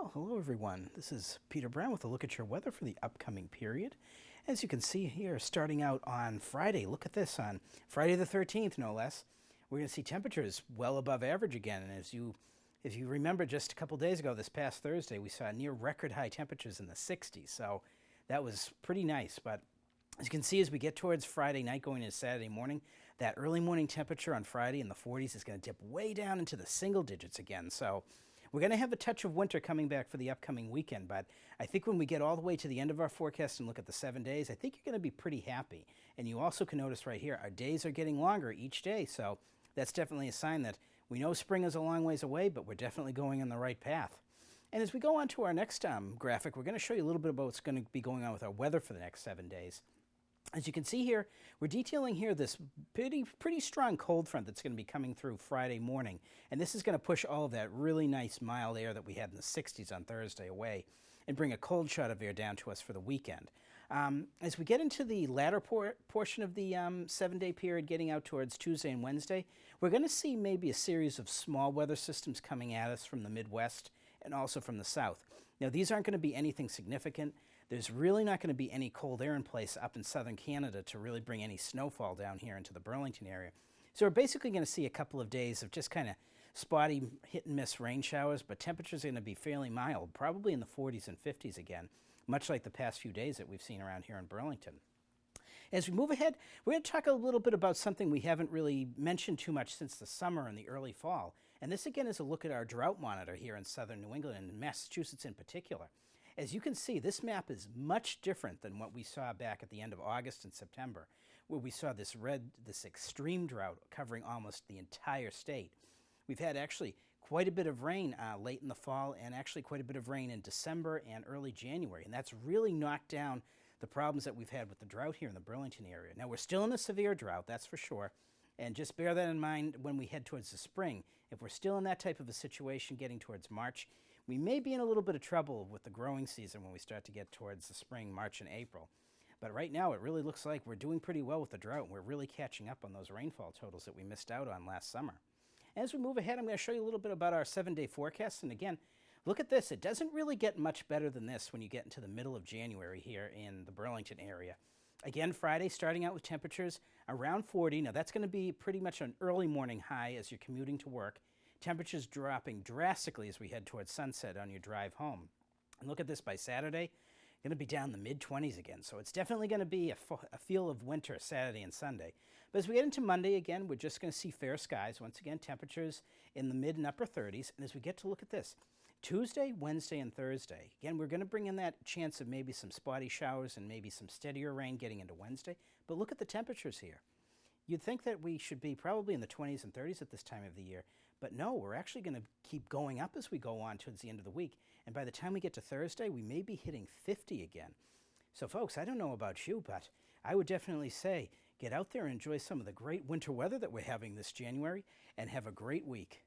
Well, hello everyone. This is Peter Brown with a look at your weather for the upcoming period. As you can see here, starting out on Friday, look at this, on Friday the 13th, no less, we're going to see temperatures well above average again. And if you remember just a couple days ago, this past Thursday, we saw near record high temperatures in the 60s. So that was pretty nice. But as you can see, as we get towards Friday night going into Saturday morning, that early morning temperature on Friday in the 40s is going to dip way down into the single digits again. So we're going to have a touch of winter coming back for the upcoming weekend, but I think when we get all the way to the end of our forecast and look at the 7 days, I think you're going to be pretty happy. And you also can notice right here, our days are getting longer each day, so that's definitely a sign that we know spring is a long ways away, but we're definitely going on the right path. And as we go on to our next graphic, we're going to show you a little bit about what's going to be going on with our weather for the next 7 days. As you can see here, we're detailing here this pretty strong cold front that's going to be coming through Friday morning. And this is going to push all of that really nice mild air that we had in the 60s on Thursday away and bring a cold shot of air down to us for the weekend. As we get into the latter portion of the 7-day period, getting out towards Tuesday and Wednesday, we're going to see maybe a series of small weather systems coming at us from the Midwest and also from the south. Now, these aren't going to be anything significant. There's really not going to be any cold air in place up in southern Canada to really bring any snowfall down here into the Burlington area. So we're basically going to see a couple of days of just kind of spotty hit and miss rain showers, but temperatures are going to be fairly mild, probably in the 40s and 50s again, much like the past few days that we've seen around here in Burlington. As we move ahead, we're going to talk a little bit about something we haven't really mentioned too much since the summer and the early fall. And this again is a look at our drought monitor here in southern New England and Massachusetts in particular. As you can see, this map is much different than what we saw back at the end of August and September, where we saw this extreme drought covering almost the entire state. We've had actually quite a bit of rain late in the fall and actually quite a bit of rain in December and early January. And that's really knocked down the problems that we've had with the drought here in the Burlington area. Now, we're still in a severe drought, that's for sure. And just bear that in mind when we head towards the spring. If we're still in that type of a situation getting towards March, we may be in a little bit of trouble with the growing season when we start to get towards the spring, March and April. But right now, it really looks like we're doing pretty well with the drought, and we're really catching up on those rainfall totals that we missed out on last summer. As we move ahead, I'm going to show you a little bit about our 7-day forecast. And again, look at this. It doesn't really get much better than this when you get into the middle of January here in the Burlington area. Again, Friday, starting out with temperatures around 40. Now, that's going to be pretty much an early morning high as you're commuting to work. Temperatures dropping drastically as we head towards sunset on your drive home. And look at this, by Saturday, going to be down in the mid-20s again. So it's definitely going to be a feel of winter Saturday and Sunday. But as we get into Monday, again, we're just going to see fair skies. Once again, temperatures in the mid and upper 30s. And as we get to look at this, Tuesday, Wednesday, and Thursday, again, we're going to bring in that chance of maybe some spotty showers and maybe some steadier rain getting into Wednesday. But look at the temperatures here. You'd think that we should be probably in the 20s and 30s at this time of the year, but no, we're actually going to keep going up as we go on towards the end of the week. And by the time we get to Thursday, we may be hitting 50 again. So folks, I don't know about you, but I would definitely say get out there and enjoy some of the great winter weather that we're having this January and have a great week.